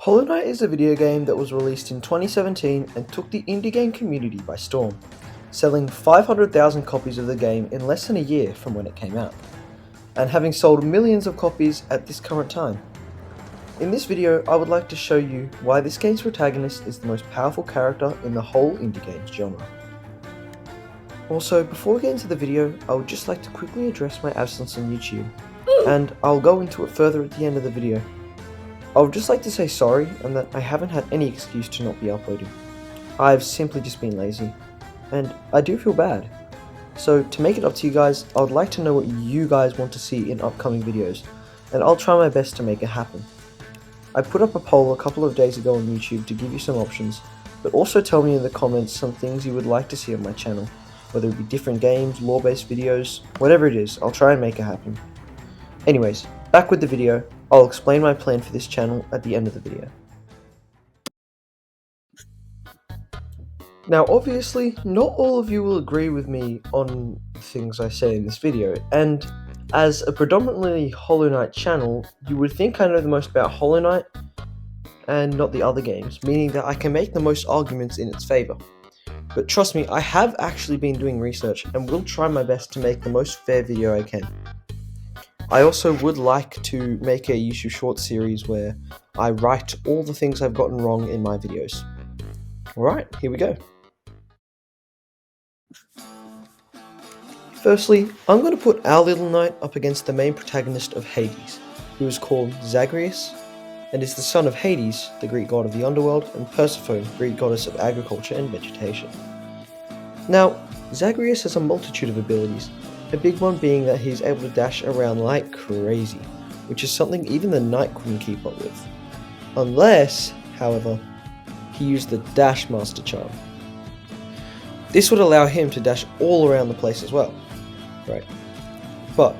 Hollow Knight is a video game that was released in 2017 and took the indie game community by storm, selling 500,000 copies of the game in less than a year from when it came out, and having sold millions of copies at this current time. In this video, I would like to show you why this game's protagonist is the most powerful character in the whole indie games genre. Also, before we get into the video, I would just like to quickly address my absence on YouTube, and I'll go into it further at the end of the video. I would just like to say sorry and that I haven't had any excuse to not be uploading. I've simply just been lazy, and I do feel bad. So to make it up to you guys, I would like to know what you guys want to see in upcoming videos, and I'll try my best to make it happen. I put up a poll a couple of days ago on YouTube to give you some options, but also tell me in the comments some things you would like to see on my channel, whether it be different games, lore-based videos, whatever it is, I'll try and make it happen. Anyways, back with the video. I'll explain my plan for this channel at the end of the video. Now obviously, not all of you will agree with me on the things I say in this video, and as a predominantly Hollow Knight channel, you would think I know the most about Hollow Knight and not the other games, meaning that I can make the most arguments in its favour. But trust me, I have actually been doing research and will try my best to make the most fair video I can. I also would like to make a YouTube short series where I write all the things I've gotten wrong in my videos. Alright, here we go. Firstly, I'm going to put our little knight up against the main protagonist of Hades, who is called Zagrias, and is the son of Hades, the Greek god of the underworld, and Persephone, Greek goddess of agriculture and vegetation. Now, Zagrias has a multitude of abilities, a big one being that he's able to dash around like crazy, which is something even the knight couldn't keep up with. Unless, however, he used the Dash Master Charm. This would allow him to dash all around the place as well, right? But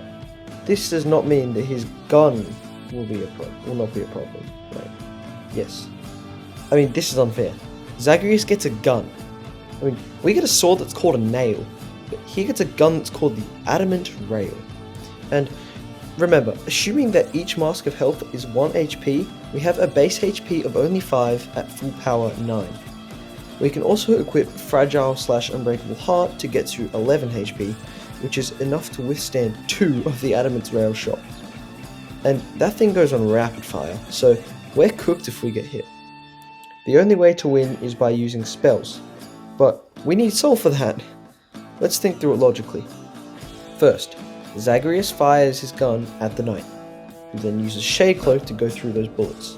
this does not mean that his gun will not be a problem, right? Yes. I mean, this is unfair. Zagrias gets a gun. I mean, we get a sword that's called a nail, but he gets a gun that's called the Adamant Rail. And remember, assuming that each mask of health is 1 HP, we have a base HP of only 5 at full power 9. We can also equip Fragile/Unbreakable Heart to get to 11 HP, which is enough to withstand 2 of the Adamant Rail shots. And that thing goes on rapid fire, so we're cooked if we get hit. The only way to win is by using spells, but we need soul for that. Let's think through it logically. First, Zagrias fires his gun at the knight, who then uses Shade Cloak to go through those bullets.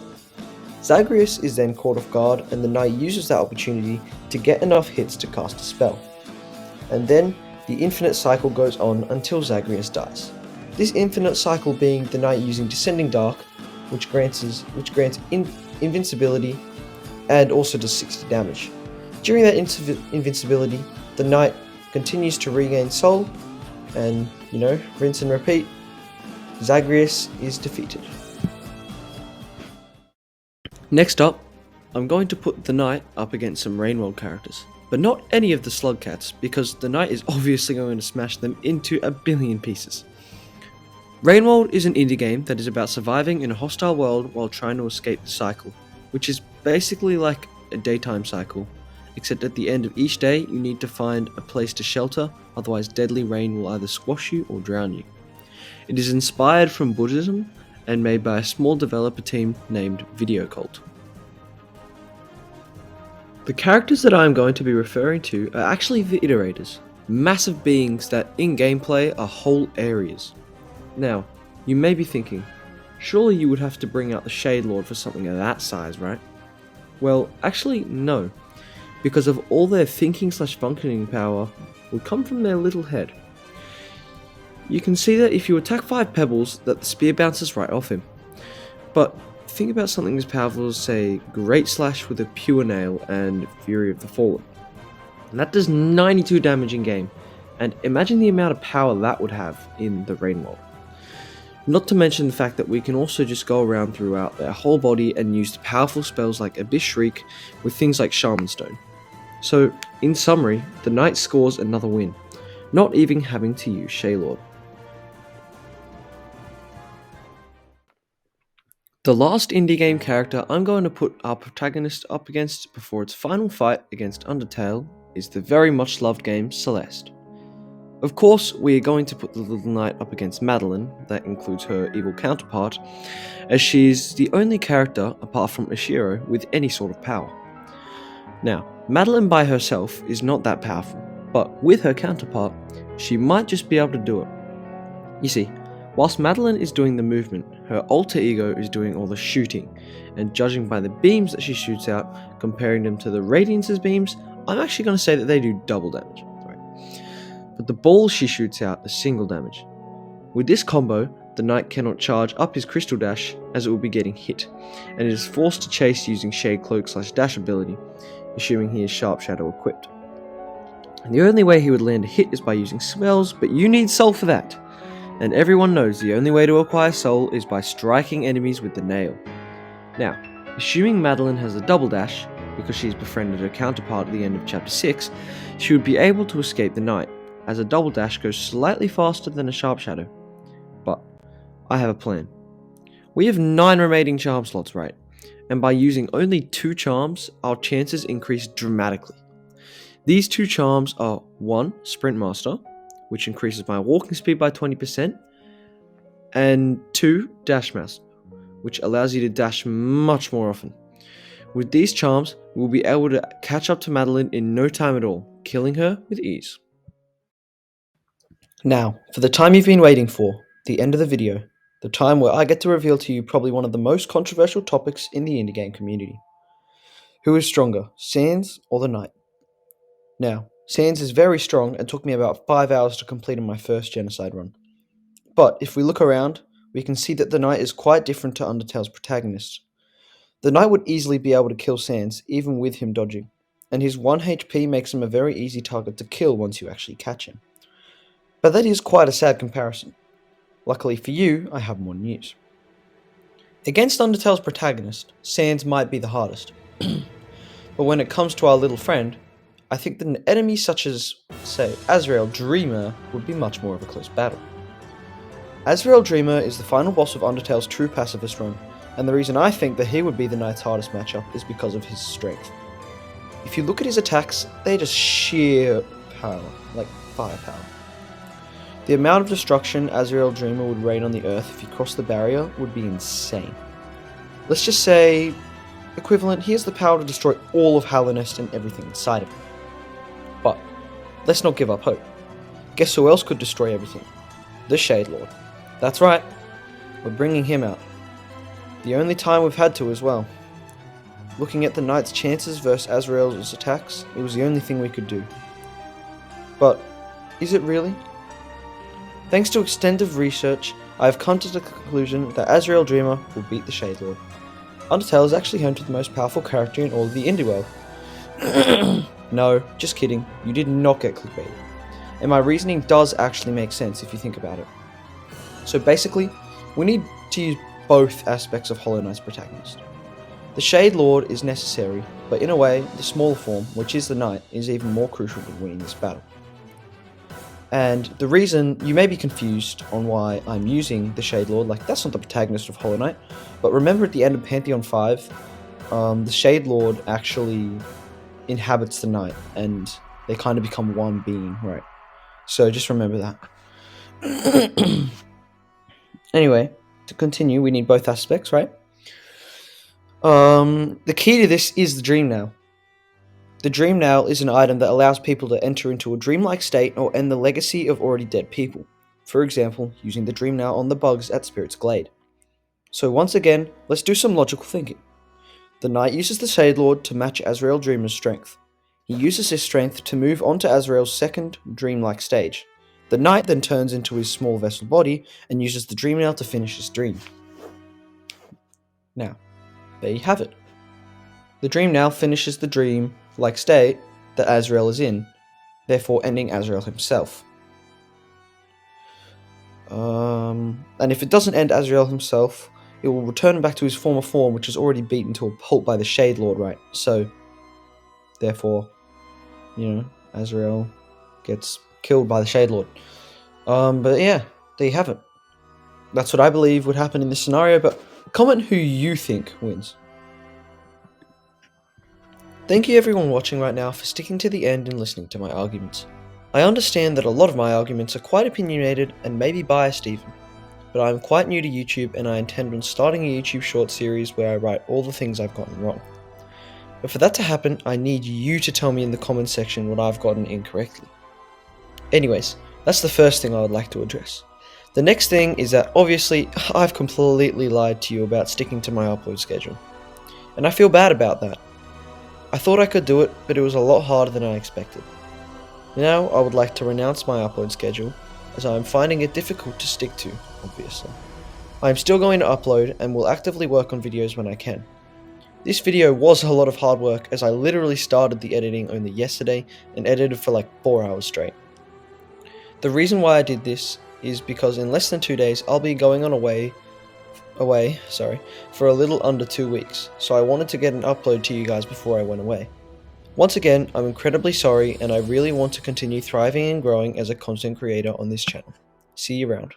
Zagrias is then caught off guard, and the knight uses that opportunity to get enough hits to cast a spell. And then, the infinite cycle goes on until Zagrias dies. This infinite cycle being the knight using Descending Dark, which grants invincibility, and also does 60 damage. During that invincibility, the knight continues to regain soul, and, rinse and repeat, Zagrias is defeated. Next up, I'm going to put the knight up against some Rainworld characters, but not any of the slug cats, because the knight is obviously going to smash them into a billion pieces. Rainworld is an indie game that is about surviving in a hostile world while trying to escape the cycle, which is basically like a daytime cycle, except at the end of each day you need to find a place to shelter, otherwise deadly rain will either squash you or drown you. It is inspired from Buddhism and made by a small developer team named Video Cult. The characters that I am going to be referring to are actually the Iterators, massive beings that in gameplay are whole areas. Now, you may be thinking, surely you would have to bring out the Shade Lord for something of that size, right? Well, actually no, because of all their thinking/functioning power would come from their little head. You can see that if you attack 5 pebbles, that the spear bounces right off him. But think about something as powerful as, say, Great Slash with a Pure Nail and Fury of the Fallen. And that does 92 damage in game, and imagine the amount of power that would have in the Rainworld. Not to mention the fact that we can also just go around throughout their whole body and use powerful spells like Abyss Shriek with things like Shaman Stone. So, in summary, the knight scores another win, not even having to use Shaylord. The last indie game character I'm going to put our protagonist up against before its final fight against Undertale is the very much loved game Celeste. Of course, we are going to put the little knight up against Madeline, that includes her evil counterpart, as she's the only character, apart from Ishiro, with any sort of power. Now, Madeline by herself is not that powerful, but with her counterpart, she might just be able to do it. You see, whilst Madeline is doing the movement, her alter ego is doing all the shooting, and judging by the beams that she shoots out, comparing them to the Radiance's beams, I'm actually going to say that they do double damage. But the balls she shoots out are single damage. With this combo, the knight cannot charge up his crystal dash as it will be getting hit, and it is forced to chase using Shade Cloak / dash ability, assuming he is Sharp Shadow equipped. And the only way he would land a hit is by using spells, but you need soul for that. And everyone knows the only way to acquire soul is by striking enemies with the nail. Now, assuming Madeline has a double dash, because she's befriended her counterpart at the end of chapter 6, she would be able to escape the knight, as a double dash goes slightly faster than a Sharp Shadow. But I have a plan. We have 9 remaining charm slots, right? And by using only 2 charms, our chances increase dramatically. These 2 charms are 1. Sprint Master, which increases my walking speed by 20%, and 2. Dash Master, which allows you to dash much more often. With these charms, we'll be able to catch up to Madeline in no time at all, killing her with ease. Now, for the time you've been waiting for, the end of the video, the time where I get to reveal to you probably one of the most controversial topics in the indie game community. Who is stronger, Sans or the Knight? Now, Sans is very strong and took me about 5 hours to complete in my first Genocide run. But if we look around, we can see that the Knight is quite different to Undertale's protagonist. The Knight would easily be able to kill Sans, even with him dodging, and his 1 HP makes him a very easy target to kill once you actually catch him. But that is quite a sad comparison. Luckily for you, I have more news. Against Undertale's protagonist, Sans might be the hardest. But when it comes to our little friend, I think that an enemy such as, say, Azrael Dreamer would be much more of a close battle. Azrael Dreamer is the final boss of Undertale's true pacifist run, and the reason I think that he would be the Knight's hardest matchup is because of his strength. If you look at his attacks, they're just sheer power, like firepower. The amount of destruction Azrael Dreamer would rain on the earth if he crossed the barrier would be insane. Let's just say, equivalent, he has the power to destroy all of Hallownest and everything inside of him. But, let's not give up hope. Guess who else could destroy everything? The Shade Lord. That's right, we're bringing him out. The only time we've had to as well. Looking at the Knight's chances versus Azrael's attacks, it was the only thing we could do. But, is it really? Thanks to extensive research, I have come to the conclusion that Azrael Dreamer will beat the Shade Lord. Undertale is actually home to the most powerful character in all of the indie world. No, just kidding, you did not get clickbaited. And my reasoning does actually make sense if you think about it. So basically, we need to use both aspects of Hollow Knight's protagonist. The Shade Lord is necessary, but in a way, the smaller form, which is the Knight, is even more crucial to winning this battle. And the reason, you may be confused on why I'm using the Shade Lord, like that's not the protagonist of Hollow Knight, but remember at the end of Pantheon 5, the Shade Lord actually inhabits the Knight, and they kind of become one being, right? So just remember that. Anyway, to continue, we need both aspects, right? The key to this is the Dream Nail. The Dream Nail is an item that allows people to enter into a dreamlike state or end the legacy of already dead people. For example, using the Dream Nail on the bugs at Spirit's Glade. So once again, let's do some logical thinking. The Knight uses the Shade Lord to match Azrael Dreamer's strength. He uses his strength to move on to Azrael's second dreamlike stage. The Knight then turns into his small vessel body and uses the Dream Nail to finish his dream. Now, there you have it. The Dream Nail finishes the dream-like state that Azrael is in, therefore ending Azrael himself. And if it doesn't end Azrael himself, it will return him back to his former form, which is already beaten to a pulp by the Shade Lord, right? So, therefore, Azrael gets killed by the Shade Lord. But yeah, there you have it. That's what I believe would happen in this scenario, but Comment who you think wins. Thank you everyone watching right now for sticking to the end and listening to my arguments. I understand that a lot of my arguments are quite opinionated and maybe biased even, but I am quite new to YouTube and I intend on starting a YouTube short series where I write all the things I've gotten wrong. But for that to happen, I need you to tell me in the comments section what I've gotten incorrectly. Anyways, that's the first thing I would like to address. The next thing is that obviously I've completely lied to you about sticking to my upload schedule, and I feel bad about that. I thought I could do it, but it was a lot harder than I expected. Now I would like to renounce my upload schedule, as I am finding it difficult to stick to, obviously. I am still going to upload and will actively work on videos when I can. This video was a lot of hard work, as I literally started the editing only yesterday and edited for like 4 hours straight. The reason why I did this is because in less than 2 days I'll be going on away for a little under 2 weeks, so I wanted to get an upload to you guys before I went away. Once again, I'm incredibly sorry and I really want to continue thriving and growing as a content creator on this channel. See you around.